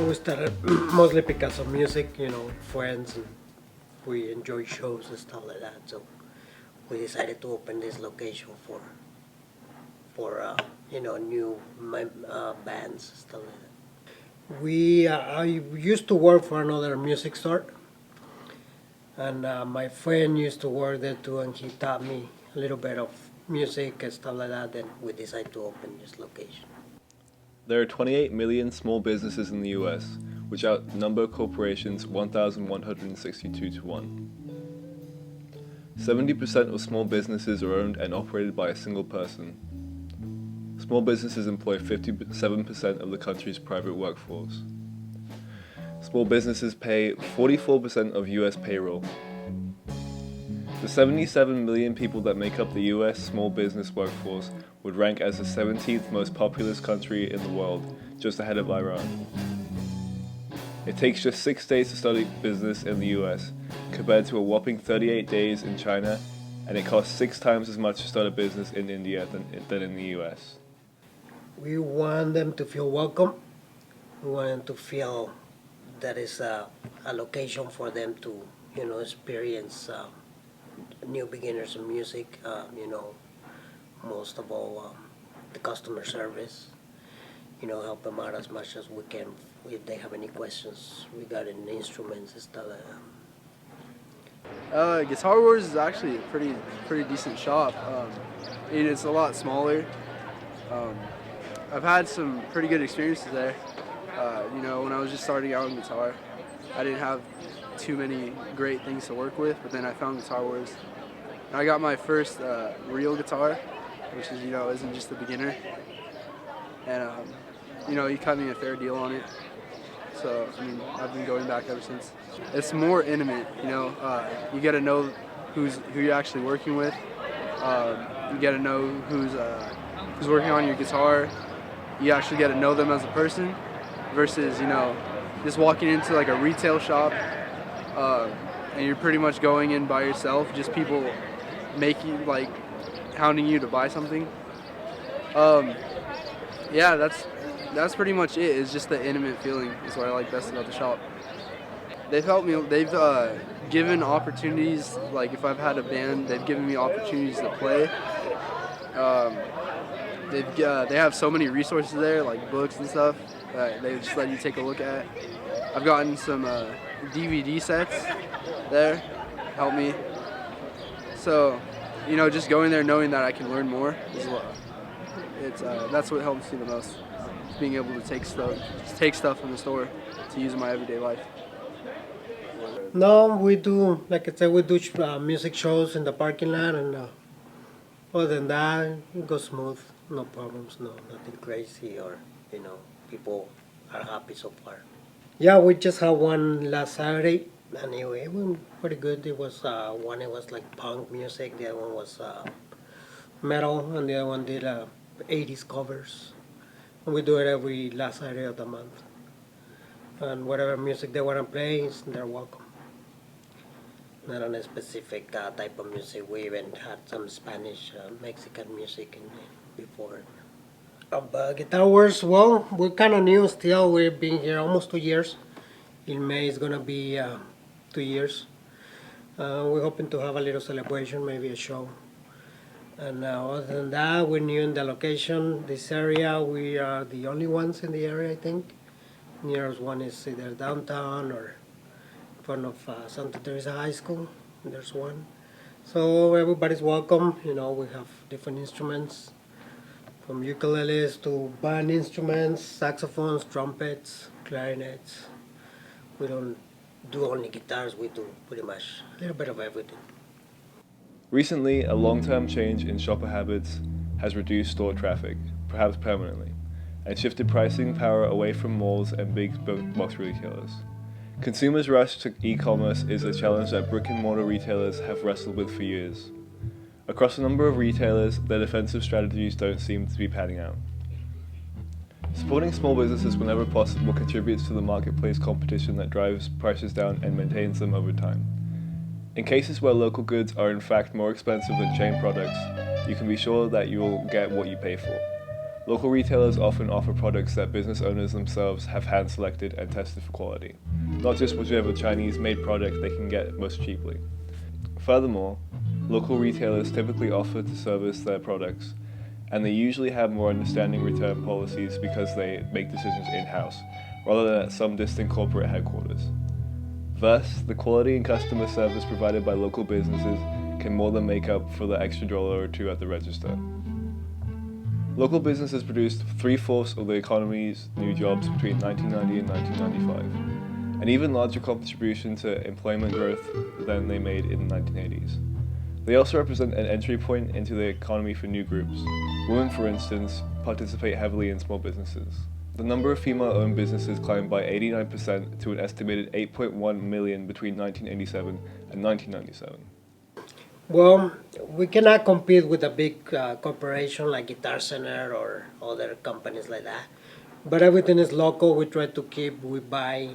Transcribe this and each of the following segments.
We started mostly because of music, friends, and we enjoy shows and stuff like that. So we decided to open this location for new bands stuff like that. I used to work for another music store, and my friend used to work there too, and he taught me a little bit of music and stuff like that. Then we decided to open this location. There are 28 million small businesses in the US, which outnumber corporations 1,162 to 1. 70% of small businesses are owned and operated by a single person. Small businesses employ 57% of the country's private workforce. Small businesses pay 44% of US payroll. The 77 million people that make up the US small business workforce would rank as the 17th most populous country in the world, just ahead of Iran. It takes just 6 days to start a business in the US, compared to a whopping 38 days in China, and it costs 6 times as much to start a business in India than in the US. We want them to feel welcome. We want them to feel that is a location for them to, experience new beginners in music. Most of all, the customer service. Help them out as much as we can if they have any questions regarding the instruments and stuff like that. Guitar Wars is actually a pretty decent shop. It's a lot smaller. I've had some pretty good experiences there. When I was just starting out in guitar, I didn't have too many great things to work with, but then I found Guitar Wars. And I got my first real guitar, which is, isn't just a beginner. And, he cut me a fair deal on it. So, I've been going back ever since. It's more intimate, you get to know who you're actually working with. You get to know who's working on your guitar. You actually get to know them as a person versus, just walking into like a retail shop and you're pretty much going in by yourself, just people hounding you to buy something. Yeah, that's pretty much it. It's just the intimate feeling is what I like best about the shop. They've helped me. They've given opportunities. Like if I've had a band, they've given me opportunities to play. They have so many resources there, like books and stuff, that they just let you take a look at. I've gotten some DVD sets there, help me. So, just going there knowing that I can learn more is that's what helps me the most. Being able to take stuff from the store to use in my everyday life. No, we do, like I said, we do music shows in the parking lot, and other than that, it goes smooth. No problems, nothing crazy, or people are happy so far. Yeah, we just had one last Saturday. Anyway, it went pretty good. It was one. It was like punk music. The other one was metal, and the other one did 80s covers. And we do it every last Saturday of the month. And whatever music they want to play, they're welcome. Not on a specific type of music. We even had some Spanish, Mexican music before. Guitar Wars, well, we're kind of new still. We've been here almost 2 years. In May it's going to be 2 years. We're hoping to have a little celebration, maybe a show. And other than that, we're new in the location. This area, we are the only ones in the area, I think. Nearest one is either downtown or in front of Santa Teresa High School. There's one. So everybody's welcome. We have different instruments, from ukuleles to band instruments, saxophones, trumpets, clarinets. We don't do only guitars, we do pretty much a little bit of everything. Recently, a long-term change in shopper habits has reduced store traffic, perhaps permanently, and shifted pricing power away from malls and big box retailers. Consumers' rush to e-commerce is a challenge that brick-and-mortar retailers have wrestled with for years. Across a number of retailers, their defensive strategies don't seem to be panning out. Supporting small businesses whenever possible contributes to the marketplace competition that drives prices down and maintains them over time. In cases where local goods are in fact more expensive than chain products, you can be sure that you will get what you pay for. Local retailers often offer products that business owners themselves have hand-selected and tested for quality, not just whichever Chinese-made product they can get most cheaply. Furthermore, local retailers typically offer to service their products, and they usually have more understanding return policies because they make decisions in-house, rather than at some distant corporate headquarters. Thus, the quality and customer service provided by local businesses can more than make up for the extra dollar or two at the register. Local businesses produced 3/4 of the economy's new jobs between 1990 and 1995, an even larger contribution to employment growth than they made in the 1980s. They also represent an entry point into the economy for new groups. Women, for instance, participate heavily in small businesses. The number of female-owned businesses climbed by 89% to an estimated 8.1 million between 1987 and 1997. Well, we cannot compete with a big corporation like Guitar Center or other companies like that. But everything is local. We try to keep, we buy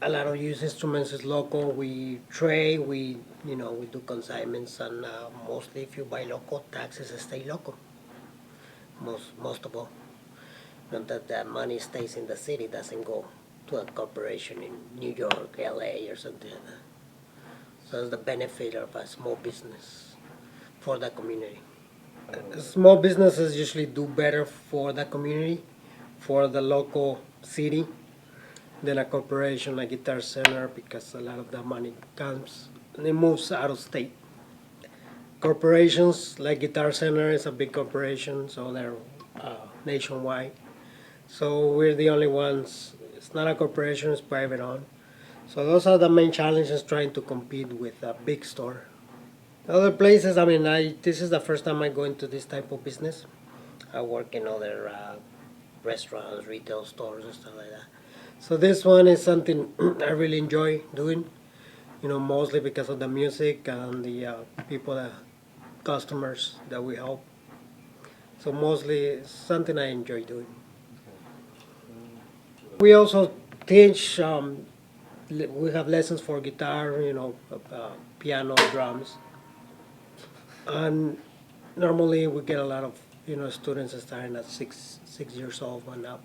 a lot of used instruments is local. We trade, we do consignments, and mostly if you buy local, taxes stay local. Most of all, not that the money stays in the city, doesn't go to a corporation in New York, LA, or something like that. So it's the benefit of a small business for the community. Small businesses usually do better for the community, for the local city, than a corporation like Guitar Center, because a lot of the money comes and it moves out of state. Corporations like Guitar Center is a big corporation, so they're nationwide. So we're the only ones. It's not a corporation; it's private owned. So those are the main challenges trying to compete with a big store. Other places, this is the first time I go into this type of business. I work in other restaurants, retail stores, and stuff like that. So this one is something I really enjoy doing, mostly because of the music and the people, customers that we help. So mostly it's something I enjoy doing. We also teach, we have lessons for guitar, piano, drums. And normally we get a lot of, students starting at 6 years old and up.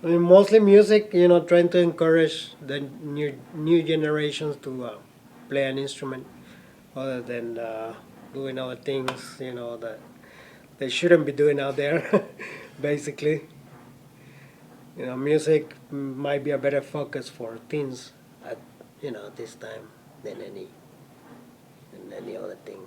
Mostly music, trying to encourage the new generations to play an instrument other than doing other things, that they shouldn't be doing out there, basically. Music might be a better focus for teens at, this time than any other thing.